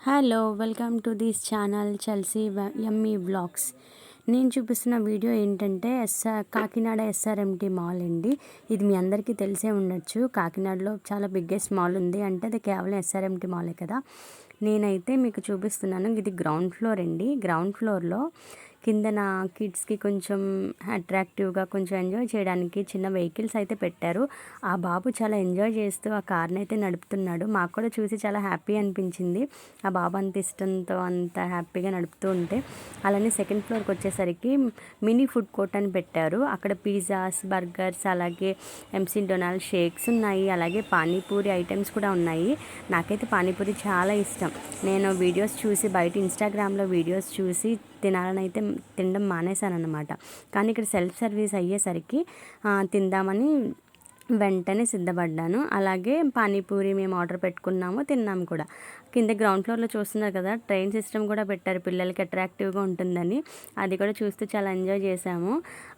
Hello welcome to this channel Chelsea yummy vlogs. నేను చూపిస్తున్న video ఏంటంటే కాకినాడ ఎస్ఆర్ఎంటీ మాల్ అండి. ఇది మీ అందరికీ తెలిసే ఉండొచ్చు. కాకినాడలో చాలా బిగ్గెస్ట్ మాల్ ఉంది అంటే అది కేవలం ఎస్ఆర్ఎంటీ మాలే కదా. నేనైతే మీకు చూపిస్తున్నాను. ఇది గ్రౌండ్ ఫ్లోర్ అండి. గ్రౌండ్ ఫ్లోర్లో కిందన కిడ్స్కి కొంచెం అట్రాక్టివ్గా కొంచెం ఎంజాయ్ చేయడానికి చిన్న వెహికల్స్ అయితే పెట్టారు. ఆ బాబు చాలా ఎంజాయ్ చేస్తూ ఆ కార్ని అయితే నడుపుతున్నాడు. మాకు కూడా చూసి చాలా హ్యాపీ అనిపించింది. ఆ బాబు అంత ఇష్టంతో అంత హ్యాపీగా నడుపుతూ ఉంటే. అలానే సెకండ్ ఫ్లోర్కి వచ్చేసరికి మినీ ఫుడ్ కోర్ట్ అని పెట్టారు. అక్కడ పిజ్జాస్, బర్గర్స్, అలాగే ఎంసీ డొనాల్డ్ షేక్స్ ఉన్నాయి. అలాగే పానీపూరి ఐటమ్స్ కూడా ఉన్నాయి. నాకైతే పానీపూరి చాలా ఇష్టం. నేను వీడియోస్ చూసి బయట ఇన్స్టాగ్రామ్లో వీడియోస్ చూసి తినాలని అయితే తినడం మానేశాను అన్నమాట. కానీ ఇక్కడ సెల్ఫ్ సర్వీస్ అయ్యేసరికి తిందామని వెంటనే సిద్ధపడ్డాను. అలాగే పానీపూరి మేము ఆర్డర్ పెట్టుకున్నాము, తిన్నాము కూడా. కింద గ్రౌండ్ ఫ్లోర్లో చూస్తున్నారు కదా, ట్రైన్ సిస్టమ్ కూడా పెట్టారు పిల్లలకి అట్రాక్టివ్గా ఉంటుందని. అది కూడా చూస్తూ చాలా ఎంజాయ్ చేసాము.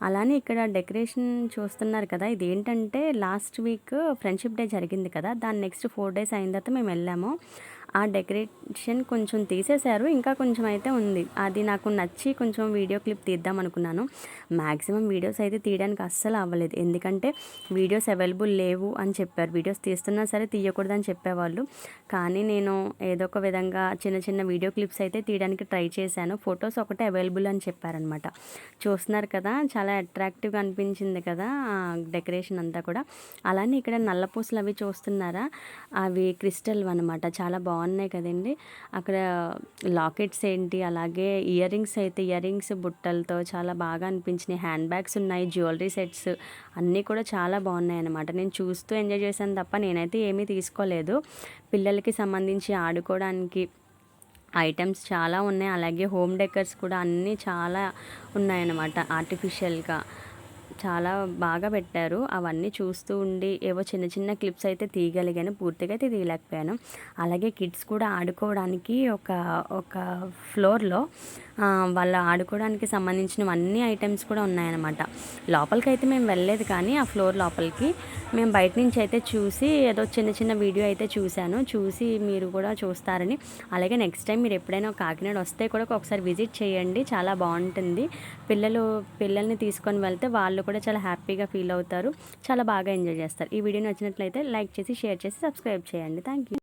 అలానే ఇక్కడ డెకరేషన్ చూస్తున్నారు కదా, ఇది ఏంటంటే లాస్ట్ వీక్ ఫ్రెండ్షిప్ డే జరిగింది కదా, దాని నెక్స్ట్ 4 days అయిన తర్వాత మేము వెళ్ళాము. ఆ డెకరేషన్ కొంచెం తీసేశారు, ఇంకా కొంచెం అయితే ఉంది. అది నాకు నచ్చి కొంచెం వీడియో క్లిప్ తీద్దాం అనుకున్నాను. మ్యాక్సిమం వీడియోస్ అయితే తీయడానికి అస్సలు అవ్వలేదు, ఎందుకంటే వీడియోస్ అవైలబుల్ లేవు అని చెప్పారు. వీడియోస్ తీస్తున్నా సరే తీయకూడదని చెప్పేవాళ్ళు. కానీ నేను ఏదో ఒక విధంగా చిన్న చిన్న వీడియో క్లిప్స్ అయితే తీయడానికి ట్రై చేశాను. ఫొటోస్ ఒకటే అవైలబుల్ అని చెప్పారనమాట. చూస్తున్నారు కదా, చాలా అట్రాక్టివ్గా అనిపించింది కదా డెకరేషన్ అంతా కూడా. అలానే ఇక్కడ నల్లపూసలు అవి చూస్తున్నారా, అవి క్రిస్టల్ అనమాట, చాలా బాగున్నాయి కదండి. అక్కడ లాకెట్స్ ఏంటి, అలాగే ఇయర్ రింగ్స్ బుట్టలతో చాలా బాగా అనిపించినాయి. హ్యాండ్ బ్యాగ్స్ ఉన్నాయి, జ్యువెలరీ సెట్స్ అన్నీ కూడా చాలా బాగున్నాయి అన్నమాట. నేను చూస్తూ ఎంజాయ్ చేశాను తప్ప నేనైతే ఏమీ తీసుకోలేదు. పిల్లలకి సంబంధించి ఆడుకోవడానికి ఐటమ్స్ చాలా ఉన్నాయి. అలాగే హోమ్ డెకర్స్ కూడా అన్నీ చాలా ఉన్నాయన్నమాట. ఆర్టిఫిషియల్గా చాలా బాగా పెట్టారు. అవన్నీ చూస్తూ ఉండి ఏవో చిన్న చిన్న క్లిప్స్ అయితే తీయగలిగాను, పూర్తిగా అయితే తీయలేకపోయాను. అలాగే కిడ్స్ కూడా ఆడుకోవడానికి ఒక ఫ్లోర్లో వాళ్ళ ఆడుకోవడానికి సంబంధించిన అన్ని ఐటమ్స్ కూడా ఉన్నాయన్నమాట. లోపలికి అయితే మేము వెళ్ళలేదు, కానీ ఆ ఫ్లోర్ లోపలికి మేము బయట నుంచి అయితే చూసి ఏదో చిన్న చిన్న వీడియో అయితే చూశాను. చూసి మీరు కూడా చూస్తారని. అలాగే నెక్స్ట్ టైం మీరు ఎప్పుడైనా కాకినాడ వస్తే కూడా ఒకసారి విజిట్ చేయండి, చాలా బాగుంటుంది. పిల్లల్ని తీసుకొని వెళ్తే వాళ్ళు కూడా చాలా హ్యాపీగా ఫీల్ అవుతారు, చాలా బాగా ఎంజాయ్ చేస్తారు. ఈ వీడియో నచ్చినట్లయితే లైక్ చేసి, షేర్ చేసి, సబ్స్క్రైబ్ చేయండి. Thank you.